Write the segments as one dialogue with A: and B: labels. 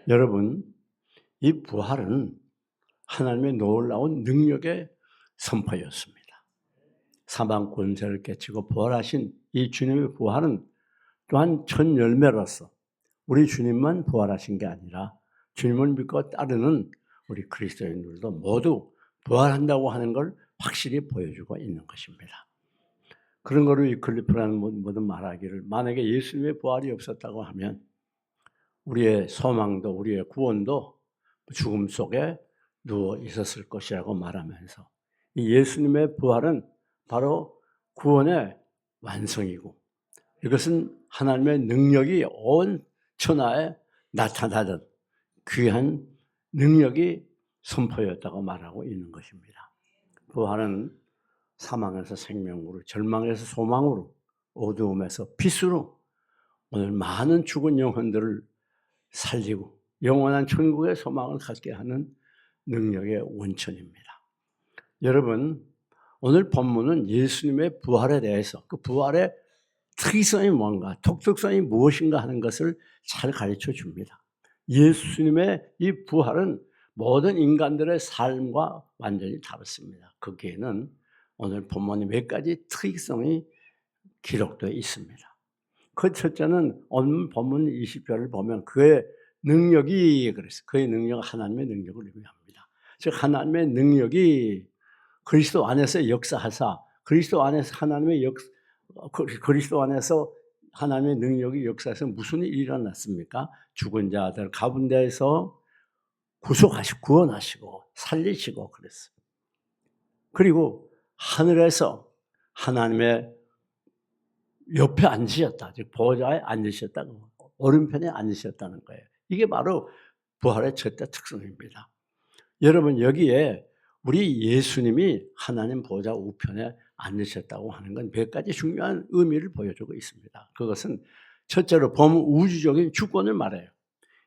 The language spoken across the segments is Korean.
A: 여러분, 이 부활은 하나님의 놀라운 능력의 선포였습니다. 사망 권세를 깨치고 부활하신 이 주님의 부활은 또한 첫 열매로서 우리 주님만 부활하신 게 아니라 주님을 믿고 따르는 우리 그리스도인들도 모두 부활한다고 하는 걸 확실히 보여주고 있는 것입니다. 그런 거를 위클리프라는 분은 말하기를, 만약에 예수님의 부활이 없었다고 하면 우리의 소망도 우리의 구원도 죽음 속에 누워 있었을 것이라고 말하면서, 이 예수님의 부활은 바로 구원의 완성이고, 이것은 하나님의 능력이 온 천하에 나타나던 귀한 능력이 선포였다고 말하고 있는 것입니다. 부활은 사망에서 생명으로, 절망에서 소망으로, 어두움에서 빛으로 오늘 많은 죽은 영혼들을 살리고 영원한 천국의 소망을 갖게 하는 능력의 원천입니다. 여러분, 오늘 본문은 예수님의 부활에 대해서, 그 부활의 특이성이 뭔가, 독특성이 무엇인가 하는 것을 잘 가르쳐 줍니다. 예수님의 이 부활은 모든 인간들의 삶과 완전히 다릅니다. 거기에는 오늘 본문의 몇 가지 특이성이 기록되어 있습니다. 그 첫째는 오늘 본문 20절을 보면 그의 능력이, 그래서 그의 능력은 하나님의 능력을 의미합니다. 즉 하나님의 능력이 그리스도 안에서 역사하사, 그리스도 안에서 그리스도 안에서 하나님의 능력이 역사해서 무슨 일이 일어났습니까? 죽은 자들 가운데에서 구속하시고 구원하시고 살리시고 그랬어요. 그리고 하늘에서 하나님의 옆에 앉으셨다, 즉 보좌에 앉으셨다고, 오른편에 앉으셨다는 거예요. 이게 바로 부활의 첫째 특성입니다. 여러분, 여기에 우리 예수님이 하나님 보좌 우편에 앉으셨다고 하는 건 몇 가지 중요한 의미를 보여주고 있습니다. 그것은 첫째로 범우주적인 주권을 말해요.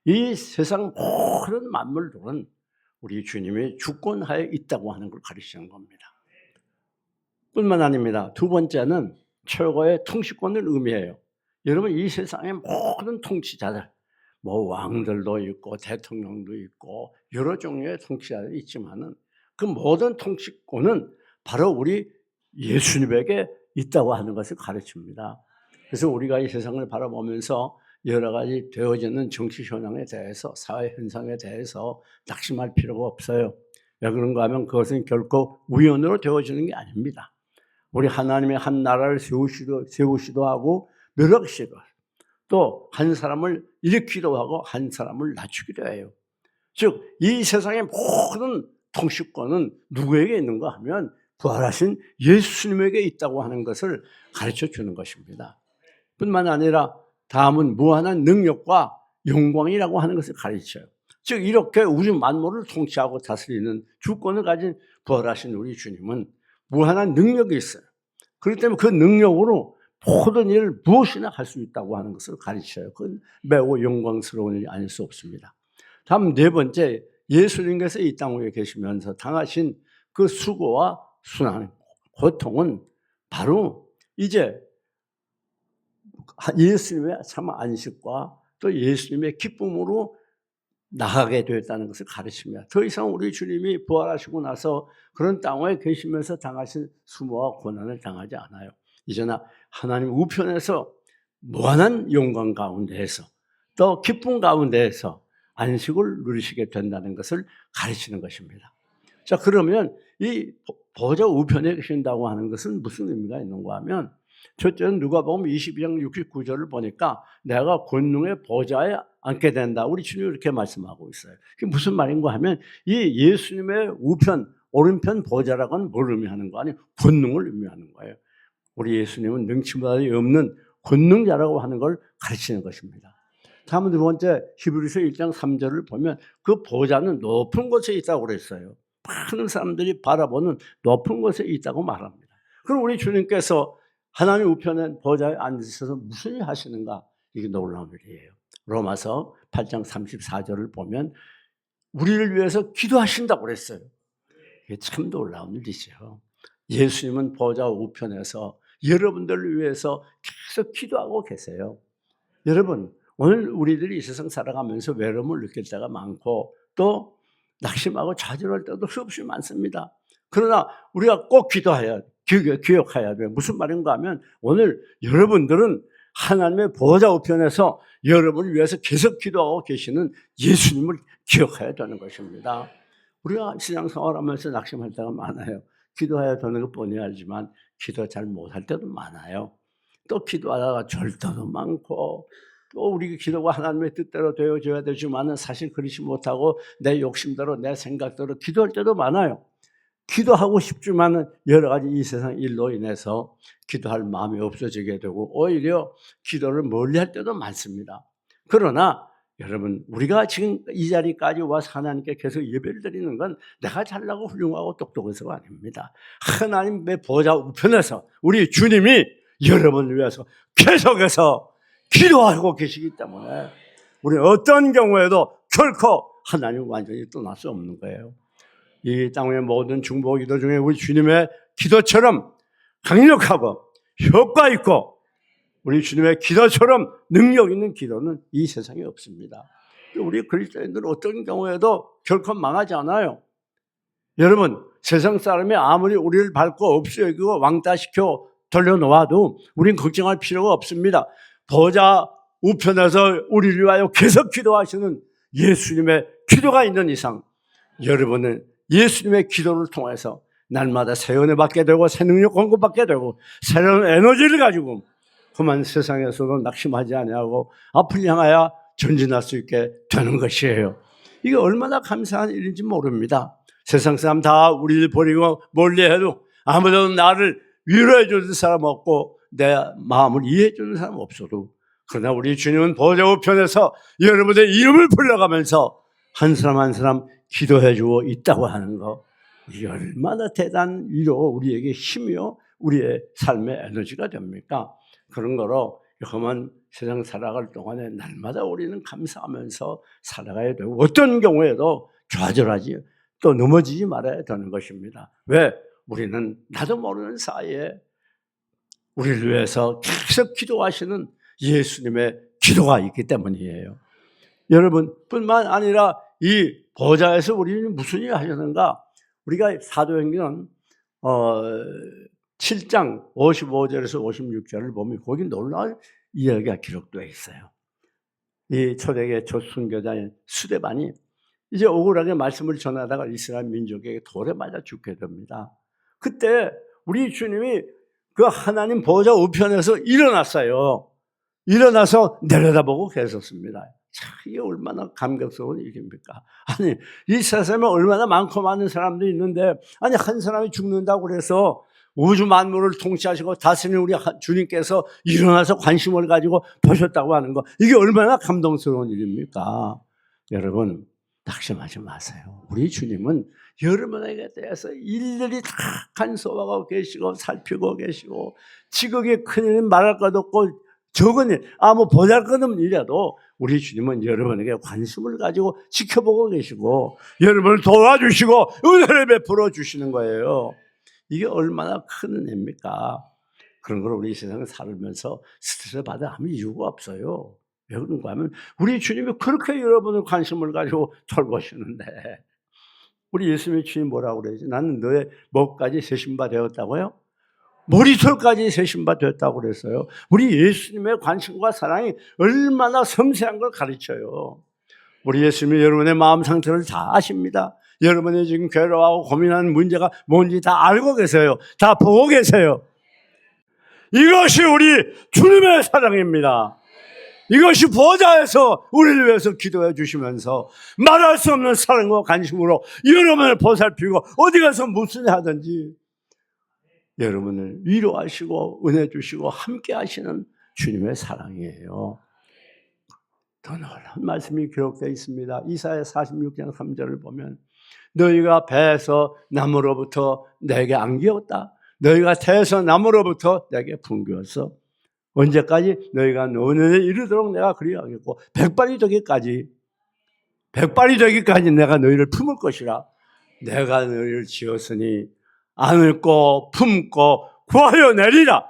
A: 이 세상 모든 만물들은 우리 주님의 주권하에 있다고 하는 걸 가르치는 겁니다. 뿐만 아닙니다. 두 번째는 최고의 통치권을 의미해요. 여러분, 이 세상의 모든 통치자들, 왕들도 있고 대통령도 있고 여러 종류의 통치자들이 있지만은 그 모든 통치권은 바로 우리 예수님에게 있다고 하는 것을 가르칩니다. 그래서 우리가 이 세상을 바라보면서 여러 가지 되어지는 정치 현황에 대해서, 사회 현상에 대해서 낙심할 필요가 없어요. 왜 그런가 하면 그것은 결코 우연으로 되어지는 게 아닙니다. 우리 하나님의 한 나라를 세우시도 하고 멸하시도 하고, 또 한 사람을 일으키기도 하고 한 사람을 낮추기도 해요. 즉 이 세상의 모든 통치권은 누구에게 있는가 하면 부활하신 예수님에게 있다고 하는 것을 가르쳐 주는 것입니다. 뿐만 아니라 다음은 무한한 능력과 영광이라고 하는 것을 가르쳐요. 즉 이렇게 우주 만물을 통치하고 다스리는 주권을 가진 부활하신 우리 주님은 무한한 능력이 있어요. 그렇기 때문에 그 능력으로 모든 일을 무엇이나 할 수 있다고 하는 것을 가르쳐요. 그건 매우 영광스러운 일이 아닐 수 없습니다. 다음 네 번째, 예수님께서 이 땅에 계시면서 당하신 그 수고와 순환, 고통은 바로 이제 예수님의 참 안식과 또 예수님의 기쁨으로 나가게 되었다는 것을 가르칩니다. 더 이상 우리 주님이 부활하시고 나서 그런 땅에 계시면서 당하신 수모와 고난을 당하지 않아요. 이제는 하나님 우편에서 무한한 영광 가운데에서 또 기쁨 가운데에서 안식을 누리시게 된다는 것을 가르치는 것입니다. 자, 그러면 이 보좌 우편에 계신다고 하는 것은 무슨 의미가 있는가 하면, 첫째는 누가복음 22장 69절을 보니까 내가 권능의 보좌에 앉게 된다, 우리 주님이 이렇게 말씀하고 있어요. 그게 무슨 말인가 하면 이 예수님의 우편, 오른편 보좌라고는 뭘 의미하는 거 아니에요? 권능을 의미하는 거예요. 우리 예수님은 능치마다이 없는 권능자라고 하는 걸 가르치는 것입니다. 다음은 두 번째, 히브리서 1장 3절을 보면 그 보좌는 높은 곳에 있다고 그랬어요. 많은 사람들이 바라보는 높은 곳에 있다고 말합니다. 그럼 우리 주님께서 하나님 우편에 보좌에 앉으셔서 무슨 일 하시는가? 이게 놀라운 일이에요. 로마서 8장 34절을 보면 우리를 위해서 기도하신다고 그랬어요. 이게 참 놀라운 일이죠. 예수님은 보좌 우편에서 여러분들을 위해서 계속 기도하고 계세요. 여러분, 오늘 우리들이 이 세상 살아가면서 외로움을 느낄 때가 많고 또 낙심하고 좌절할 때도 수없이 많습니다. 그러나 우리가 꼭 기억해야 돼요. 무슨 말인가 하면 오늘 여러분들은 하나님의 보호자 우편에서 여러분을 위해서 계속 기도하고 계시는 예수님을 기억해야 되는 것입니다. 우리가 신앙생활하면서 낙심할 때가 많아요. 기도해야 되는 것뿐이 알지만 기도 잘 못할 때도 많아요. 또 기도하다가 절 때도 많고 또 우리 기도가 하나님의 뜻대로 되어져야 되지만은 사실 그렇지 못하고 내 욕심대로 내 생각대로 기도할 때도 많아요. 기도하고 싶지만은 여러 가지 이 세상 일로 인해서 기도할 마음이 없어지게 되고 오히려 기도를 멀리할 때도 많습니다. 그러나 여러분 우리가 지금 이 자리까지 와서 하나님께 계속 예배를 드리는 건 내가 잘나고 훌륭하고 똑똑해서가 아닙니다. 하나님의 보호자 우편에서 우리 주님이 여러분을 위해서 계속해서 기도하고 계시기 때문에 우리 어떤 경우에도 결코 하나님 완전히 떠날 수 없는 거예요. 이 땅의 모든 중보 기도 중에 우리 주님의 기도처럼 강력하고 효과 있고 우리 주님의 기도처럼 능력 있는 기도는 이 세상에 없습니다. 우리 그리스도인들은 어떤 경우에도 결코 망하지 않아요. 여러분 세상 사람이 아무리 우리를 밟고 없어 여기고 왕따시켜 돌려놓아도 우린 걱정할 필요가 없습니다. 보호자 우편에서 우리를 위하여 계속 기도하시는 예수님의 기도가 있는 이상 여러분은 예수님의 기도를 통해서 날마다 새 은혜 받게 되고 새 능력 공급받게 되고 새로운 에너지를 가지고 그만 세상에서도 낙심하지 아니하고 앞을 향하여 전진할 수 있게 되는 것이에요. 이게 얼마나 감사한 일인지 모릅니다. 세상 사람 다 우리를 버리고 멀리해도 아무도 나를 위로해 주는 사람 없고 내 마음을 이해해 주는 사람 없어도 그러나 우리 주님은 보호자 우편에서 여러분의 이름을 불러가면서 한 사람 한 사람 기도해 주고 있다고 하는 거 이게 얼마나 대단한 위로 우리에게 힘이요 우리의 삶의 에너지가 됩니까? 그런 거로 그만 세상 살아갈 동안에 날마다 우리는 감사하면서 살아가야 되고 어떤 경우에도 좌절하지 또 넘어지지 말아야 되는 것입니다. 왜? 우리는 나도 모르는 사이에 우리를 위해서 계속 기도하시는 예수님의 기도가 있기 때문이에요. 여러분 뿐만 아니라 이 보좌에서 우리는 무슨 일을 하셨는가? 우리가 사도행전 7장 55절에서 56절을 보면 거기 놀라운 이야기가 기록되어 있어요. 이 초대교회 첫 순교자인 스데반이 이제 억울하게 말씀을 전하다가 이스라엘 민족에게 돌에 맞아 죽게 됩니다. 그때 우리 주님이 그 하나님 보호자 우편에서 일어났어요. 일어나서 내려다보고 계셨습니다. 참 이게 얼마나 감격스러운 일입니까? 아니 이 세상에 얼마나 많고 많은 사람도 있는데 아니 한 사람이 죽는다고 그래서 우주 만물을 통치하시고 다스리는 우리 주님께서 일어나서 관심을 가지고 보셨다고 하는 거 이게 얼마나 감동스러운 일입니까? 여러분 낙심하지 마세요. 우리 주님은 여러분에게 대해서 일일이 다 간섭하고 계시고 살피고 계시고 지극히 큰일 말할 것 없고 적은 일, 아무 보잘것없는 일이라도 우리 주님은 여러분에게 관심을 가지고 지켜보고 계시고 여러분을 도와주시고 은혜를 베풀어 주시는 거예요. 이게 얼마나 큰 은혜입니까? 그런 걸 우리 세상에 살면서 스트레스 받아 아무 이유가 없어요. 왜 그런가 하면 우리 주님이 그렇게 여러분을 관심을 가지고 돌보시는데 우리 예수님의 주님 뭐라고 그러지? 나는 너의 목까지 세신바 되었다고요? 머리털까지 세신바 되었다고 그랬어요. 우리 예수님의 관심과 사랑이 얼마나 섬세한 걸 가르쳐요. 우리 예수님이 여러분의 마음 상태를 다 아십니다. 여러분이 지금 괴로워하고 고민하는 문제가 뭔지 다 알고 계세요. 다 보고 계세요. 이것이 우리 주님의 사랑입니다. 이것이 보좌에서 우리를 위해서 기도해 주시면서 말할 수 없는 사랑과 관심으로 여러분을 보살피고 어디 가서 무슨 일 하든지 여러분을 위로하시고 은혜 주시고 함께 하시는 주님의 사랑이에요. 더 놀라운 말씀이 기록되어 있습니다. 이사야 46장 3절을 보면 너희가 배에서 나무로부터 내게 안기었다. 너희가 태에서 나무로부터 내게 분교했어. 언제까지? 너희가 노년에 이르도록 내가 그리하겠고 백발이 되기까지 내가 너희를 품을 것이라. 내가 너희를 지었으니 안고 품고 구하여 내리라.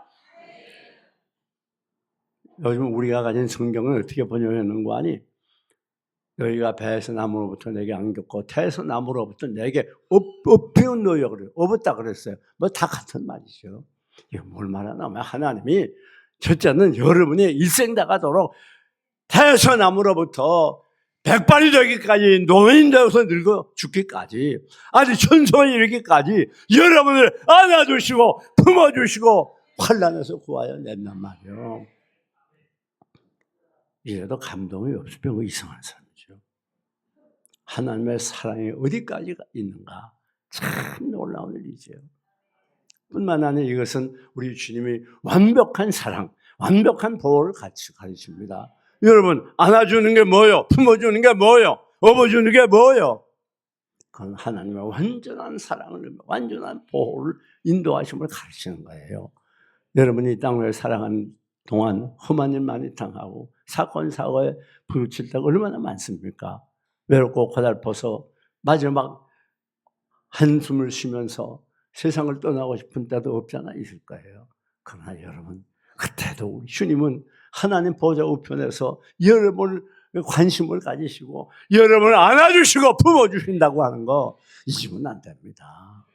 A: 요즘 우리가 가진 성경은 어떻게 번역하는 거 아니? 너희가 배에서 나무로부터 내게 안겼고 태에서 나무로부터 내게 업히운 너희가 그래요. 업었다 그랬어요. 뭐 다 같은 말이죠. 이거 뭘 말하냐면 하나님이 첫째는 여러분이 일생 다 가도록 태에서 나무로부터 백발이 되기까지 노인 되어서 늙어 죽기까지 아주 천성에 이르기까지 여러분을 안아주시고 품어주시고 환난에서 구하여 낸단 말이에요. 이래도 감동이 없으면 이상한 사람이죠. 하나님의 사랑이 어디까지 있는가 참 놀라운 일이죠. 뿐만 아니라 이것은 우리 주님이 완벽한 사랑, 완벽한 보호를 같이 가르칩니다. 여러분 안아주는 게 뭐요? 품어주는 게 뭐요? 업어주는 게 뭐요? 그건 하나님의 완전한 사랑을, 완전한 보호를 인도하심을 가르치는 거예요. 여러분이 이 땅을 살아가는 동안 험한 일 많이 당하고 사건 사고에 부딪힐 때가 얼마나 많습니까? 외롭고 고달퍼서 마지막 한숨을 쉬면서 세상을 떠나고 싶은 때도 없잖아 있을 거예요. 그러나 여러분 그때도 우리 주님은 하나님 보좌 우편에서 여러분을 관심을 가지시고 여러분을 안아주시고 품어주신다고 하는 거 잊으면 안 됩니다.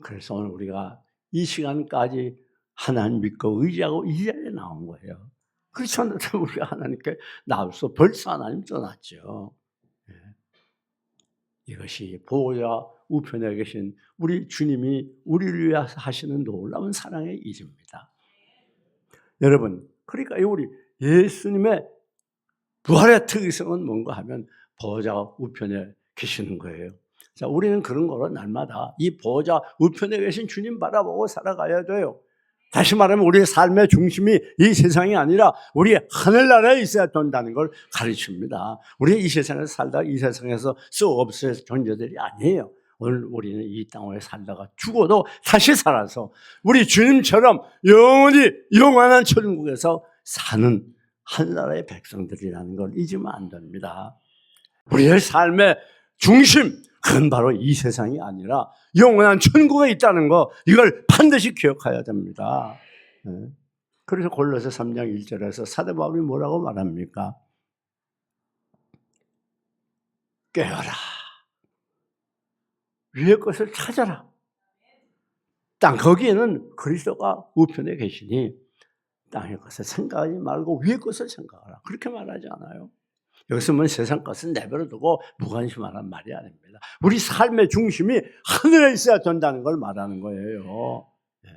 A: 그래서 오늘 우리가 이 시간까지 하나님 믿고 의지하고 이 자리에 나온 거예요. 그렇지 않다면 우리가 하나님께 나와서 벌써 하나님 떠났죠. 이것이 보호자 우편에 계신 우리 주님이 우리를 위해 하시는 놀라운 사랑의 일입니다. 여러분, 그러니까 우리 예수님의 부활의 특성은 뭔가 하면 보호자 우편에 계시는 거예요. 자, 우리는 그런 거로 날마다 이 보호자 우편에 계신 주님 바라보고 살아가야 돼요. 다시 말하면 우리의 삶의 중심이 이 세상이 아니라 우리 하늘나라에 있어야 된다는 걸 가르칩니다. 우리 이 세상에서 살다가 이 세상에서 썩 없을 존재들이 아니에요. 오늘 우리는 이 땅에 살다가 죽어도 다시 살아서 우리 주님처럼 영원히 영원한 천국에서 사는 하늘나라의 백성들이라는 걸 잊으면 안 됩니다. 우리의 삶의 중심, 그건 바로 이 세상이 아니라 영원한 천국에 있다는 거, 이걸 반드시 기억해야 됩니다. 그래서 골로새 3장 1절에서 사도 바울이 뭐라고 말합니까? 깨어라. 위의 것을 찾아라. 땅 거기에는 그리스도가 우편에 계시니 땅의 것을 생각하지 말고 위의 것을 생각하라. 그렇게 말하지 않아요? 여기서 뭐 세상 것은 내버려두고 무관심하라는 말이 아닙니다. 우리 삶의 중심이 하늘에 있어야 된다는 걸 말하는 거예요. 네.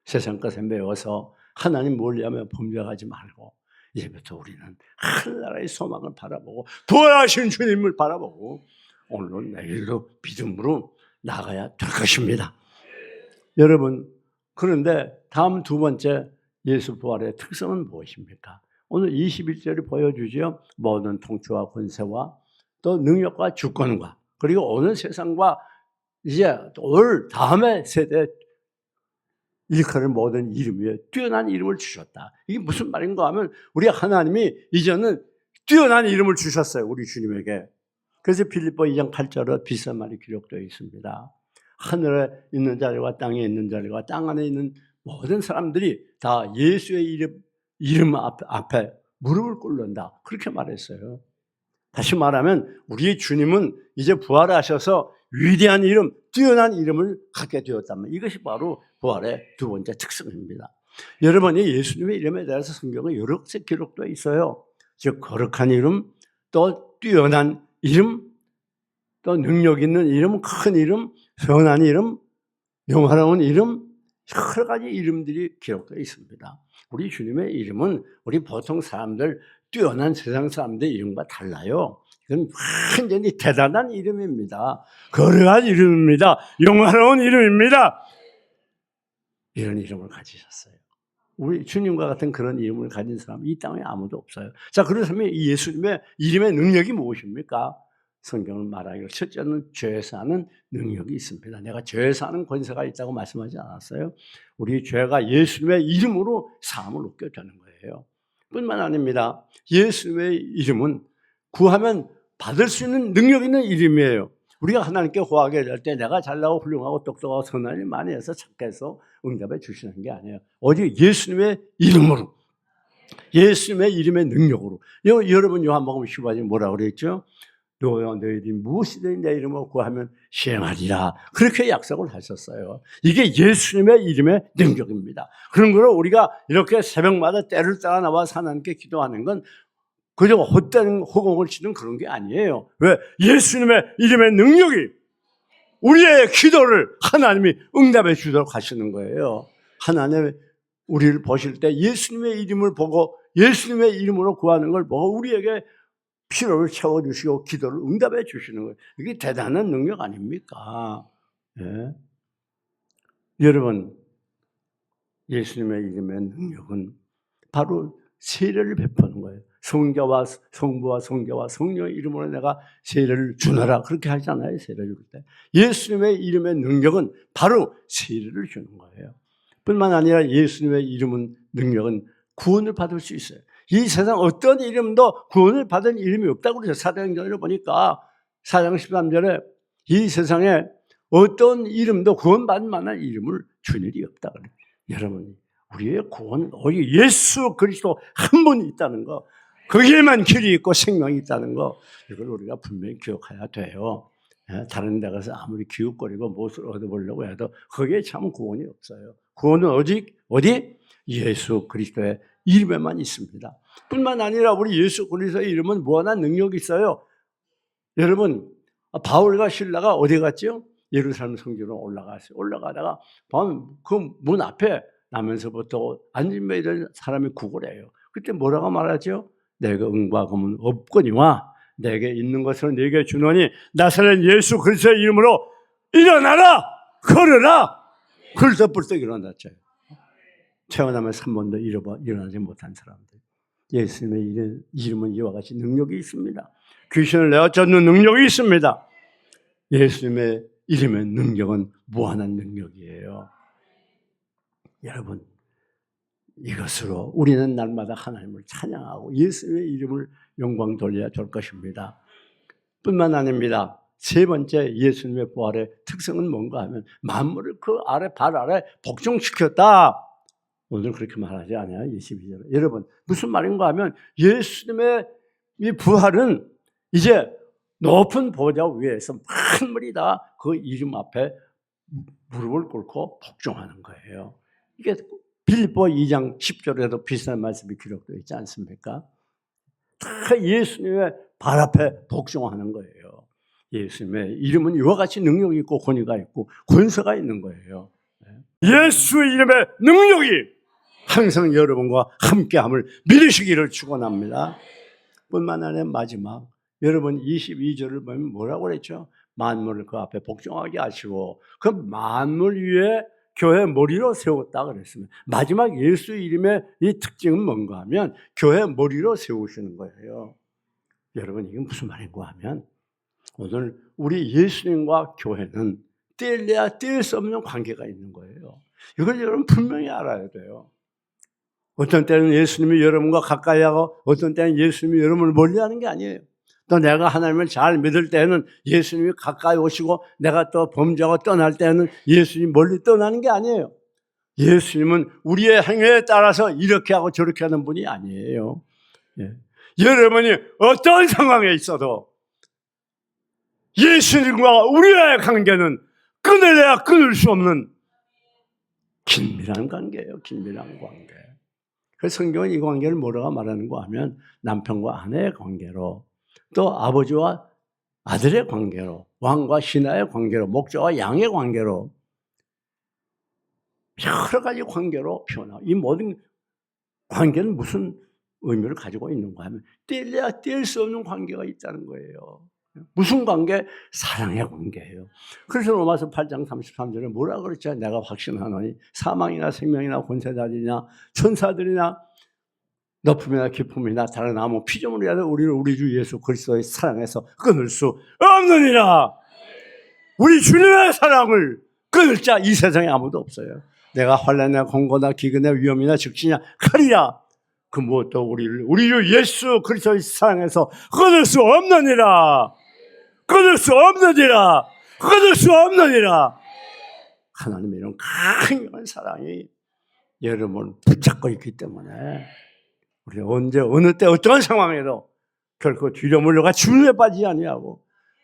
A: 세상 것에 매워서 하나님 멀리하며 범죄하지 말고 이제부터 우리는 하늘나라의 소망을 바라보고 부활하신 주님을 바라보고 오늘도 내일도 믿음으로 나가야 될 것입니다. 여러분, 그런데 다음 두 번째 예수 부활의 특성은 무엇입니까? 오늘 21절이 보여주죠. 모든 통치와 권세와 또 능력과 주권과 그리고 오늘 세상과 이제 올 다음의 세대에 일컬을 모든 이름 위에 뛰어난 이름을 주셨다. 이게 무슨 말인가 하면 우리 하나님이 이제는 뛰어난 이름을 주셨어요. 우리 주님에게. 그래서 빌립보 2장 8절에 비슷한 말이 기록되어 있습니다. 하늘에 있는 자리와 땅에 있는 자리와 땅 안에 있는 모든 사람들이 다 예수의 이름 앞에 무릎을 꿇는다. 그렇게 말했어요. 다시 말하면 우리의 주님은 이제 부활하셔서 위대한 이름, 뛰어난 이름을 갖게 되었다면 이것이 바로 부활의 두 번째 특성입니다. 여러분이 예수님의 이름에 대해서 성경에 여러 곳에 기록되어 있어요. 즉 거룩한 이름, 또 뛰어난 이름, 또 능력 있는 이름, 큰 이름, 선한 이름, 영화로운 이름, 여러 가지 이름들이 기록되어 있습니다. 우리 주님의 이름은 우리 보통 사람들, 뛰어난 세상 사람들의 이름과 달라요. 이건 완전히 대단한 이름입니다. 거룩한 이름입니다. 영화로운 이름입니다. 이런 이름을 가지셨어요. 우리 주님과 같은 그런 이름을 가진 사람이 이 땅에 아무도 없어요. 자, 그렇다면 이 예수님의 이름의 능력이 무엇입니까? 성경은 말하기를 첫째는 죄에서 하는 능력이 있습니다. 내가 죄에서 하는 권세가 있다고 말씀하지 않았어요? 우리 죄가 예수님의 이름으로 사함을 얻게 되는 거예요. 뿐만 아닙니다. 예수님의 이름은 구하면 받을 수 있는 능력 있는 이름이에요. 우리가 하나님께 구하게 될 때 내가 잘나고 훌륭하고 똑똑하고 선한 일 많이 해서 착해서 응답해 주시는 게 아니에요. 오직 예수님의 이름으로 예수님의 이름의 능력으로. 여러분 요한복음 15장에 뭐라고 그랬죠? 너희들이 무엇이든 내 이름으로 구하면 시행하리라. 그렇게 약속을 하셨어요. 이게 예수님의 이름의 능력입니다. 그런 거를 우리가 이렇게 새벽마다 때를 따라 나와서 하나님께 기도하는 건 그저 헛된 허공을 치는 그런 게 아니에요. 왜? 예수님의 이름의 능력이 우리의 기도를 하나님이 응답해 주도록 하시는 거예요. 하나님의 우리를 보실 때 예수님의 이름을 보고 예수님의 이름으로 구하는 걸 보고 우리에게 필요를 채워주시고 기도를 응답해 주시는 거예요. 이게 대단한 능력 아닙니까? 예. 여러분, 예수님의 이름의 능력은 바로 세례를 베푸는 거예요. 성자와 성부와 성자와 성령의 이름으로 내가 세례를 주노라 그렇게 하잖아요. 세례를 줄 때. 예수님의 이름의 능력은 바로 세례를 주는 거예요. 뿐만 아니라 예수님의 이름은 능력은 구원을 받을 수 있어요. 이 세상 어떤 이름도 구원을 받은 이름이 없다고 그러죠. 사도행전을 보니까 4장 13절에 이 세상에 어떤 이름도 구원받을 만한 이름을 준 일이 없다 그래요. 여러분, 우리의 구원은 오직 예수 그리스도 한 분이 있다는 거, 거기에만 길이 있고 생명이 있다는 거, 이걸 우리가 분명히 기억해야 돼요. 다른 데 가서 아무리 기웃거리고 무엇을 얻어보려고 해도 거기에 참 구원이 없어요. 구원은 오직 어디? 예수 그리스도의 이름에만 있습니다. 뿐만 아니라 우리 예수 그리스도의 이름은 무한한 능력이 있어요. 여러분, 바울과 실라가 어디 갔죠? 예루살렘 성전으로 올라갔어요. 올라가다가 그 문 앞에 나면서부터 앉은매 된 사람이 구걸해요. 그때 뭐라고 말하죠? 내가 응과 금은 없거니와 내게 있는 것을 내게 주노니 나사렛 예수 그리스도의 이름으로 일어나라! 걸어라! 헐떡벌떡 일어났죠. 태어나면서 한 번도 일어나지 못한 사람들. 예수님의 이름은 이와 같이 능력이 있습니다. 귀신을 내어 쫓는 능력이 있습니다. 예수님의 이름의 능력은 무한한 능력이에요. 여러분, 이것으로 우리는 날마다 하나님을 찬양하고 예수님의 이름을 영광 돌려야 될 것입니다. 뿐만 아닙니다. 세 번째 예수님의 부활의 특성은 뭔가 하면 만물을 그 아래 발 아래 복종시켰다. 오늘 그렇게 말하지 않아요. 22절에. 여러분, 무슨 말인가 하면 예수님의 이 부활은 이제 높은 보좌 위에서 만물이 다 그 이름 앞에 무릎을 꿇고 복종하는 거예요. 이게 빌립보 2장 10절에도 비슷한 말씀이 기록되어 있지 않습니까? 다 예수님의 발 앞에 복종하는 거예요. 예수님의 이름은 이와 같이 능력이 있고 권위가 있고 권세가 있는 거예요. 예수 이름의 능력이 항상 여러분과 함께함을 믿으시기를 축원합니다. 뿐만 아니라 마지막 여러분 22절을 보면 뭐라고 그랬죠? 만물을 그 앞에 복종하게 하시고 그 만물 위에 교회 머리로 세웠다 그랬습니다. 마지막 예수 이름의 이 특징은 뭔가 하면 교회 머리로 세우시는 거예요. 여러분 이게 무슨 말인가 하면 오늘 우리 예수님과 교회는 뗄래야 뗄 수 없는 관계가 있는 거예요. 이걸 여러분 분명히 알아야 돼요. 어떤 때는 예수님이 여러분과 가까이 하고 어떤 때는 예수님이 여러분을 멀리하는 게 아니에요. 또 내가 하나님을 잘 믿을 때는 예수님이 가까이 오시고 내가 또 범죄하고 떠날 때는 예수님이 멀리 떠나는 게 아니에요. 예수님은 우리의 행위에 따라서 이렇게 하고 저렇게 하는 분이 아니에요. 예. 여러분이 어떤 상황에 있어도 예수님과 우리의 관계는 끊을래야 끊을 수 없는 긴밀한 관계예요. 긴밀한 관계. 그래서 성경은 이 관계를 뭐라고 말하는가 하면 남편과 아내의 관계로 또 아버지와 아들의 관계로 왕과 신하의 관계로 목자와 양의 관계로 여러 가지 관계로 표현하고 이 모든 관계는 무슨 의미를 가지고 있는가 하면 뗄래야 뗄 수 없는 관계가 있다는 거예요. 무슨 관계? 사랑의 관계예요. 그래서 로마서 8장 33절에 뭐라고 그랬죠? 내가 확신하노니 사망이나 생명이나 권세자들이나 천사들이나 높음이나 깊음이나 다른 아무 피조물이라도 우리를 우리 주 예수 그리스도의 사랑에서 끊을 수 없느니라. 우리 주님의 사랑을 끊을 자 이 세상에 아무도 없어요. 내가 환난이나 공고나 기근이나 위험이나 적신이나 칼이라 그 무엇도 우리를 우리 주 예수 그리스도의 사랑에서 끊을 수 없느니라. 끊을 수 없느니라. 끊을 수 없느니라. 하나님의 이런 강력한 사랑이 여러분을 붙잡고 있기 때문에 우리 언제 어느 때 어떠한 상황에도 결코 뒤로 물러가 주님에 빠지지 아니하고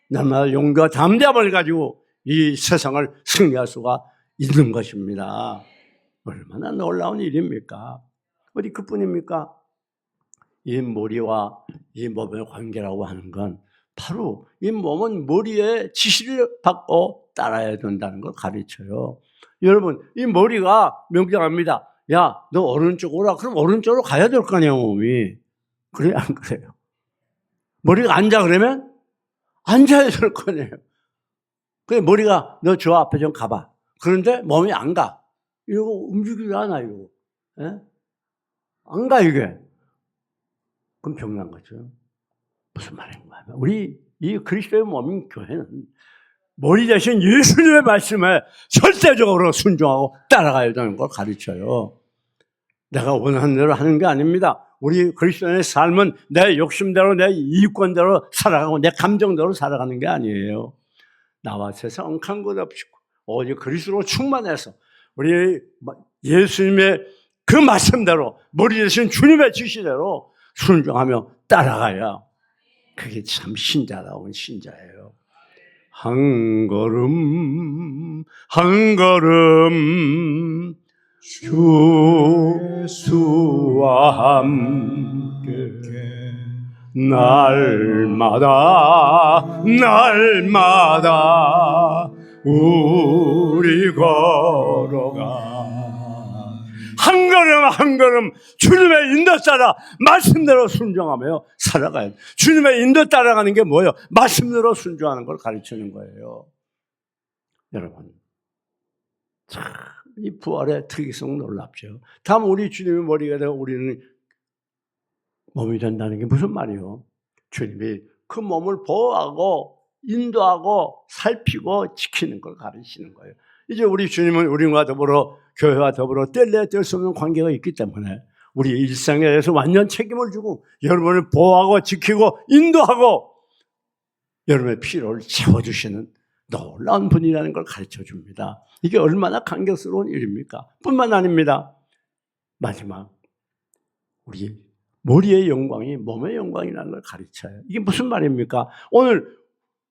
A: 날마다 용기와 담대함을 가지고 이 세상을 승리할 수가 있는 것입니다. 얼마나 놀라운 일입니까? 어디 그뿐입니까? 이 머리와 이 몸의 관계라고 하는 건 바로 이 몸은 머리의 지시를 받고 따라야 된다는 걸 가르쳐요. 여러분, 이 머리가 명령합니다. 야, 너 오른쪽 오라. 그럼 오른쪽으로 가야 될 거 아니에요, 몸이. 그래요, 안 그래요? 머리가 앉아 그러면 앉아야 될 거네요. 그래, 머리가 너 저 앞에 좀 가봐. 그런데 몸이 안 가. 이거 움직이지 않아, 이거. 예? 안 가, 이게. 그럼 병난 거죠. 무슨 말인가? 우리 이 그리스도의 몸인 교회는 머리 대신 예수님의 말씀에 절대적으로 순종하고 따라가야 되는 걸 가르쳐요. 내가 원하는 대로 하는 게 아닙니다. 우리 그리스도인의 삶은 내 욕심대로, 내 이익권대로 살아가고 내 감정대로 살아가는 게 아니에요. 나와 세상 엉킨 것 없이 오직 그리스도로 충만해서 우리 예수님의 그 말씀대로 머리 대신 주님의 지시대로 순종하며 따라가야 그게 참 신자다운 신자예요. 한 걸음 한 걸음 주 예수와 함께 날마다 우리 걸어가 한 걸음 한 걸음 주님의 인도 따라 말씀대로 순종하며 살아가야 돼요. 주님의 인도 따라가는 게 뭐예요? 말씀대로 순종하는 걸 가르치는 거예요. 여러분, 참 이 부활의 특이성 놀랍죠. 다음 우리 주님의 머리가 되고 우리는 몸이 된다는 게 무슨 말이에요? 주님이 그 몸을 보호하고 인도하고 살피고 지키는 걸 가르치는 거예요. 이제 우리 주님은 우리와 더불어 교회와 더불어 뗄래야 뗄 수 없는 관계가 있기 때문에 우리 일상에 대해서 완전 책임을 지고 여러분을 보호하고 지키고 인도하고 여러분의 필요를 채워주시는 놀라운 분이라는 걸 가르쳐 줍니다. 이게 얼마나 감격스러운 일입니까? 뿐만 아닙니다. 마지막 우리 머리의 영광이 몸의 영광이라는 걸 가르쳐요. 이게 무슨 말입니까? 오늘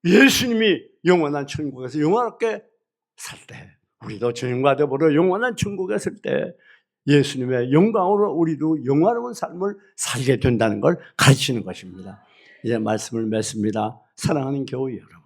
A: 예수님이 영원한 천국에서 영원하게 살 때 우리도 주님과 더불어 영원한 천국에 살 때 예수님의 영광으로 우리도 영화로운 삶을 살게 된다는 걸 가르치는 것입니다. 이제 말씀을 맺습니다. 사랑하는 교회 여러분,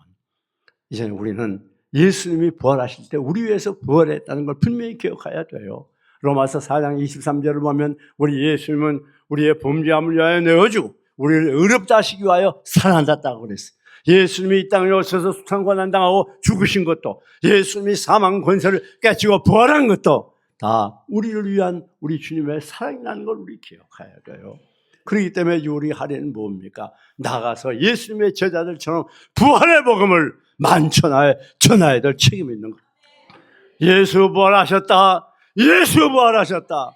A: 이제 우리는 예수님이 부활하실 때 우리 위해서 부활했다는 걸 분명히 기억해야 돼요. 로마서 4장 23절을 보면 우리 예수님은 우리의 범죄함을 위하여 내어주고 우리를 의롭다 하시기 위하여 살아났다고 그랬어요. 예수님이 이 땅에 오셔서 수상고난당하고 죽으신 것도, 예수님이 사망 권세를 깨치고 부활한 것도 다 우리를 위한 우리 주님의 사랑이라는 걸 우리 기억해야 돼요. 그렇기 때문에 우리 하려는 뭡니까? 나가서 예수님의 제자들처럼 부활의 복음을 만천하에 전해야 될 책임이 있는 거예요. 예수 부활하셨다. 예수 부활하셨다.